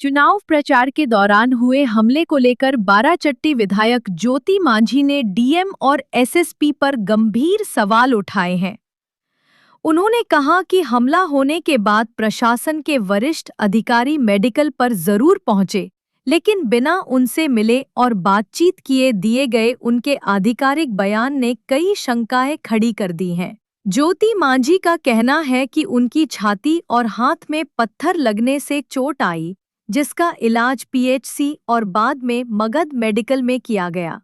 चुनाव प्रचार के दौरान हुए हमले को लेकर बाराचट्टी विधायक ज्योति मांझी ने डीएम और एसएसपी पर गंभीर सवाल उठाए हैं। उन्होंने कहा कि हमला होने के बाद प्रशासन के वरिष्ठ अधिकारी मेडिकल पर जरूर पहुंचे, लेकिन बिना उनसे मिले और बातचीत किए दिए गए उनके आधिकारिक बयान ने कई शंकाएं खड़ी कर दी हैं। ज्योति मांझी का कहना है कि उनकी छाती और हाथ में पत्थर लगने से चोट आई, जिसका इलाज पीएचसी और बाद में मगध मेडिकल में किया गया।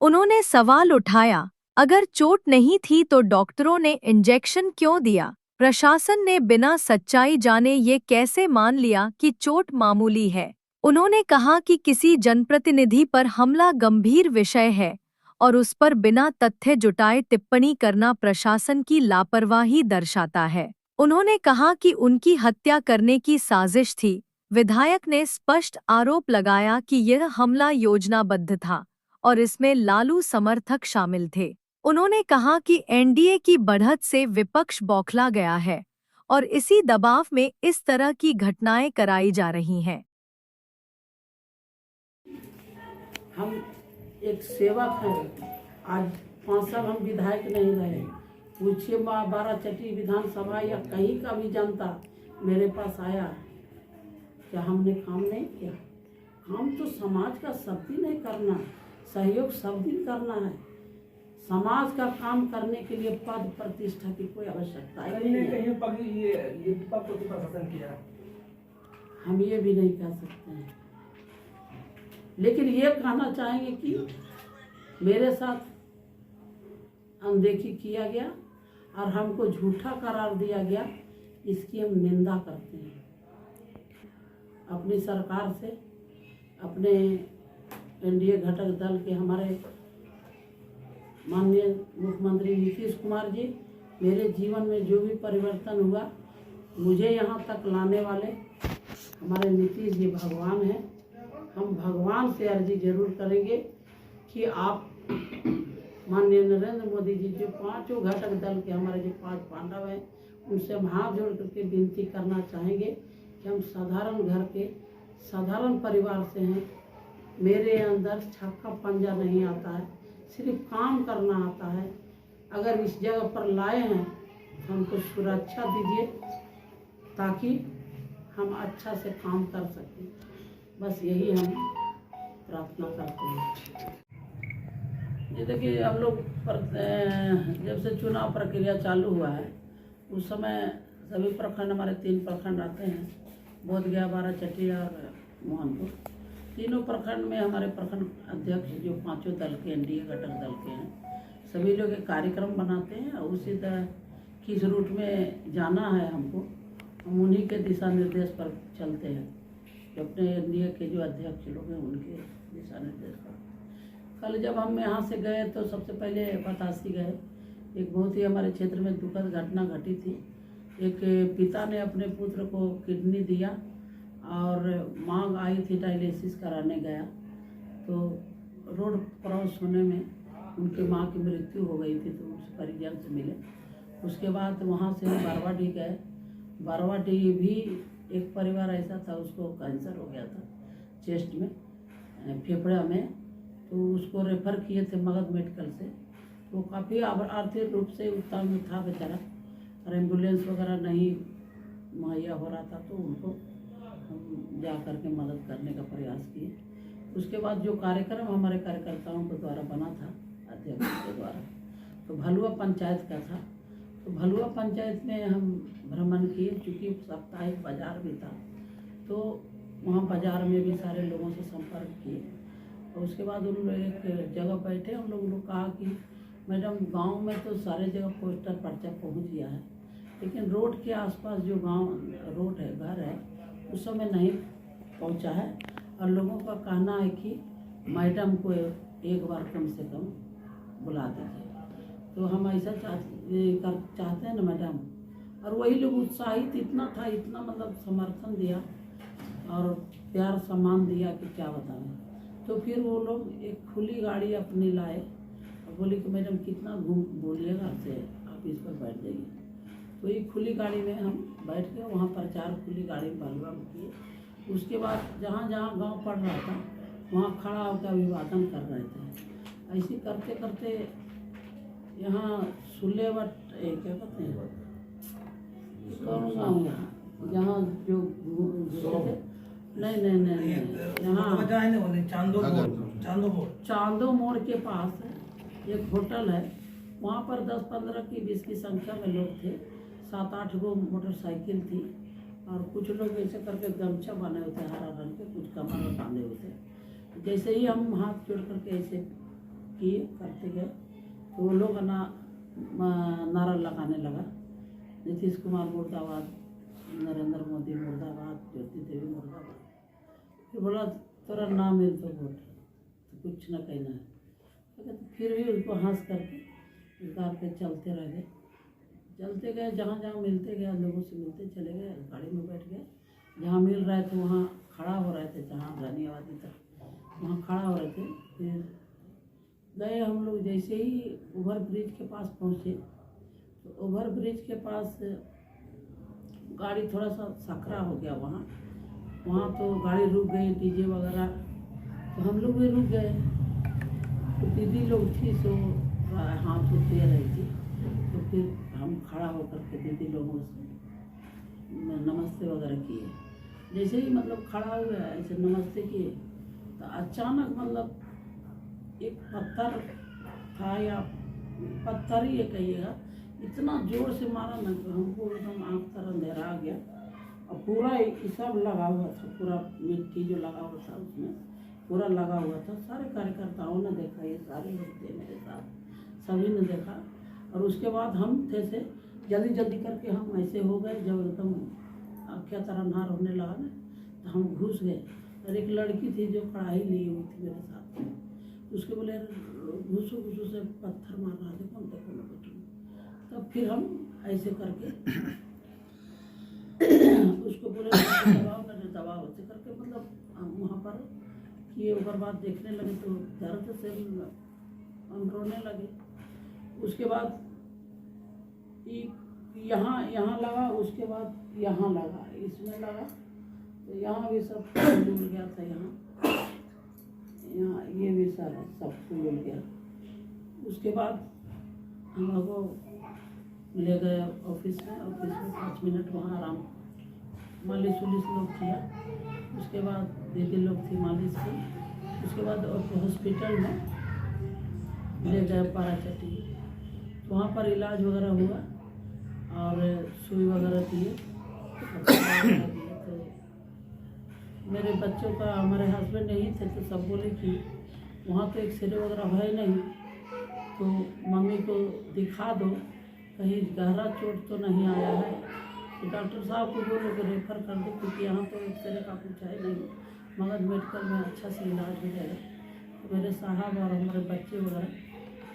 उन्होंने सवाल उठाया, अगर चोट नहीं थी तो डॉक्टरों ने इंजेक्शन क्यों दिया? प्रशासन ने बिना सच्चाई जाने ये कैसे मान लिया कि चोट मामूली है? उन्होंने कहा कि किसी जनप्रतिनिधि पर हमला गंभीर विषय है और उस पर बिना तथ्य जुटाए टिप्पणी करना प्रशासन की लापरवाही दर्शाता है। उन्होंने कहा कि उनकी हत्या करने की साजिश थी। विधायक ने स्पष्ट आरोप लगाया कि यह हमला योजनाबद्ध था और इसमें लालू समर्थक शामिल थे। उन्होंने कहा कि एनडीए की बढ़त से विपक्ष बौखला गया है और इसी दबाव में इस तरह की घटनाएं कराई जा रही हैं। हम एक सेवक हैं। आज 5 साल हम विधायक नहीं रहे। पूछिए बाराचट्टी विधानसभा या कहीं का भी जनता मेरे पास आया, क्या हमने काम नहीं किया? काम तो समाज का सब दिन नहीं करना, सहयोग सब दिन करना है। समाज का काम करने के लिए पद प्रतिष्ठा की कोई आवश्यकता नहीं है। हम ये भी नहीं कह सकते हैं, लेकिन ये कहना चाहेंगे कि मेरे साथ अनदेखी किया गया और हमको झूठा करार दिया गया, इसकी हम निंदा करते हैं। अपनी सरकार से, अपने एनडीए घटक दल के हमारे माननीय मुख्यमंत्री नीतीश कुमार जी, मेरे जीवन में जो भी परिवर्तन हुआ, मुझे यहाँ तक लाने वाले हमारे नीतीश जी भगवान हैं। हम भगवान से अर्जी जरूर करेंगे कि आप माननीय नरेंद्र मोदी जी, जो 5 घटक दल के हमारे जो 5 पांडव हैं, उनसे हम हाथ जोड़ करके विनती करना चाहेंगे कि हम साधारण घर के साधारण परिवार से हैं। मेरे अंदर छक्का पंजा नहीं आता है, सिर्फ काम करना आता है। अगर इस जगह पर लाए हैं तो हमको सुरक्षा दीजिए ताकि हम अच्छा से काम कर सकें। बस यही हम प्रार्थना करते हैं। ये देखिए, हम लोग जब से चुनाव प्रक्रिया चालू हुआ है, उस समय सभी प्रखंड, हमारे 3 प्रखंड आते हैं, बोधगया, बाराचट्टी और मोहनपुर। तीनों प्रखंड में हमारे प्रखंड अध्यक्ष जो 5 दल के एनडीए घटक दल के हैं, सभी लोग एक कार्यक्रम बनाते हैं और उसी तरह किस रूट में जाना है हमको, हम उन्हीं के दिशा निर्देश पर चलते हैं। जो अपने एनडीए के जो अध्यक्ष लोग हैं उनके दिशा निर्देश पर। कल जब हम यहाँ से गए तो सबसे पहले बतासी गए। एक बहुत ही हमारे क्षेत्र में दुखद घटना घटी थी। एक पिता ने अपने पुत्र को किडनी दिया और माँ आई थी, डायलिसिस कराने गया तो रोड क्रॉस होने में उनके माँ की मृत्यु हो गई थी, तो उस परिजन से मिले। उसके बाद वहाँ से बारवाडीह गए। बारवाडीह भी एक परिवार ऐसा था, उसको कैंसर हो गया था चेस्ट में, फेफड़ा में, तो उसको रेफ़र किए थे मगध मेडिकल से। तो काफ़ी आर्थिक रूप से उत्तम था बेचारा, और एम्बुलेंस वगैरह नहीं मुहैया हो रहा था, तो उनको हम जा कर के मदद करने का प्रयास किए। उसके बाद जो कार्यक्रम हमारे कार्यकर्ताओं के द्वारा बना था, अध्यक्ष के द्वारा, तो भलुआ पंचायत का था। तो भलुआ पंचायत में हम भ्रमण किए, चूँकि साप्ताहिक बाजार भी था, तो वहाँ बाजार में भी सारे लोगों से संपर्क किए। और उसके बाद उन लोग एक जगह बैठे, उन लोग कहा कि मैडम, गांव में तो सारे जगह पोस्टर पर्चा पहुंच गया है, लेकिन रोड के आसपास जो गांव रोड है, घर है, उस समय नहीं पहुंचा है। और लोगों का कहना है कि मैडम को एक बार कम से कम बुला दीजिए। तो हम ऐसा चाहते हैं ना मैडम। और वही लोग उत्साहित इतना था, इतना मतलब समर्थन दिया और प्यार सम्मान दिया कि क्या बताएं। तो फिर वो लोग एक खुली गाड़ी अपनी लाए और बोले कि मैडम कितना घूम बोलिएगा से आप इस पर बैठ जाइए। तो ये खुली गाड़ी में हम बैठ के वहाँ प्रचार खुली गाड़ी में भलुआ में किए। उसके बाद जहाँ जहाँ गांव पड़ रहा था वहाँ खड़ा होकर अभिवादन कर रहे थे। ऐसे करते करते यहाँ सुलेवट क्या कहते हैं, कौन गाँव यहाँ जहाँ जो नहीं यहाँ चांदो मोड़ के पास एक होटल है। वहाँ पर 10-15 की 20 की संख्या में लोग थे। 7-8 गो मोटरसाइकिल थी और कुछ लोग ऐसे करके गमछा बने हुए थे हरा रंग के, कुछ कमर में बांधे हुए थे। जैसे ही हम हाथ जोड़ करके ऐसे किए करते गए तो वो लोग नारा लगाने लगा, नीतीश कुमार मुर्दाबाद, नरेंद्र मोदी मुर्दाबाद, ज्योति देवी मुर्दाबाद। फिर बोला तेरा नाम मिल तो वोट तो कुछ न कहना है। तो फिर भी उनको हंस करके उतार के चलते रह गए। चलते गए, जहाँ जहाँ मिलते गए लोगों से मिलते चले गए, गाड़ी में बैठ गए। जहाँ मिल रहे थे वहाँ खड़ा हो रहे थे, जहाँ घनी आबादी तक वहाँ खड़ा हो रहे थे। फिर गए हम लोग। जैसे ही ओवर ब्रिज के पास पहुँचे तो ओवर ब्रिज के पास गाड़ी थोड़ा सा सकरा हो गया वहाँ तो गाड़ी रुक गई, डीजे वगैरह। तो हम लोग भी रुक गए। तो दीदी लोग थी सो हाथ दे रही थी। तो फिर हम खड़ा होकर के दीदी लोगों से नमस्ते वगैरह किए। जैसे ही मतलब खड़ा हो गया ऐसे नमस्ते किए तो अचानक मतलब एक पत्थर था, या पत्थर ही ये कहिएगा, इतना जोर से मारा ना कि हमको एकदम आँख तर अंधेरा आ गया। और पूरा ये सब लगा हुआ था, पूरा मिट्टी जो लगा हुआ था उसमें पूरा लगा हुआ था। सारे कार्यकर्ताओं ने देखा, ये सारे लोग थे मेरे साथ, सभी ने देखा। और उसके बाद हम थे से जल्दी जल्दी करके हम ऐसे हो गए। जब एकदम क्या तरह नार होने लगा ना तो हम घुस गए। और एक लड़की थी जो कढ़ाई ली हुई थी मेरे साथ, उसके बोले घुसो घुसो से पत्थर मार रहा, देखो देखो मैं बैठूँ। तब फिर हम ऐसे करके उसको बोले दबाओ ऐसे करके मतलब हम वहाँ पर किए। ओकर बाद देखने लगे तो दर्द से हम रोने लगे। उसके बाद यहाँ लगा, उसके बाद यहाँ लगा, इसमें लगा तो यहाँ भी सब फूल गया था। यहाँ ये भी सारा सब फूल गया। उसके बाद हम लोग ले गए ऑफिस में 5 मिनट वहाँ आराम, मालिश उलिश लोग किया। उसके बाद दीदी लोग थी मालिश की। उसके बाद हॉस्पिटल में ले गए पाराचट्टी, तो वहाँ पर इलाज वगैरह हुआ और सुई वगैरह दिए। तो मेरे बच्चों का, हमारे हस्बैंड नहीं थे तो सब बोले कि वहाँ तो एक्सरे वगैरह है नहीं, तो मम्मी को दिखा दो, कहीं गहरा चोट तो नहीं आया है। तो डॉक्टर साहब को बोलो कि रेफ़र कर दो, क्योंकि यहाँ तो एक्सरे का कुछ है नहीं, मगर मेडिकल में अच्छा से इलाज हो जाएगा। तो मेरे साहब और हमारे बच्चे वगैरह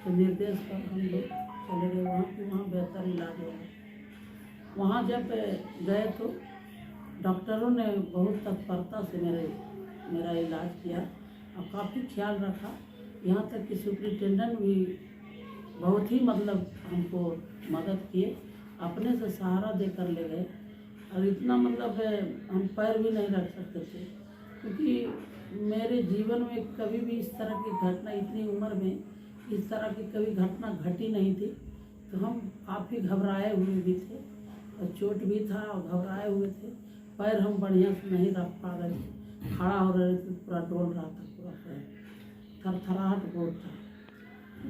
के निर्देश पर हम लोग चले गए वहाँ कि वहाँ बेहतर इलाज होगा। वहाँ जब गए तो डॉक्टरों ने बहुत तत्परता से मेरा इलाज किया और काफ़ी ख्याल रखा। यहाँ तक कि सुपरिटेंडेंट भी बहुत ही मतलब हमको मदद किए, अपने से सहारा देकर ले गए। और इतना मतलब हम पैर भी नहीं रख सकते थे, क्योंकि मेरे जीवन में कभी भी इस तरह की घटना, इतनी उम्र में इस तरह की कभी घटना घटी नहीं थी। तो हम काफ़ी घबराए हुए भी थे और चोट भी था और घबराए हुए थे। पैर हम बढ़िया से नहीं रख पा रहे थे, खड़ा हो रहे थे, पूरा डोल रहा था, पूरा पैर थरथराहट बहुत था।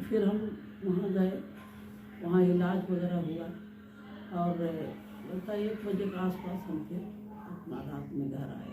फिर हम वहाँ गए, वहाँ इलाज वगैरह हुआ और 1 बजे के आसपास हम फिर अपना रात में घर आए।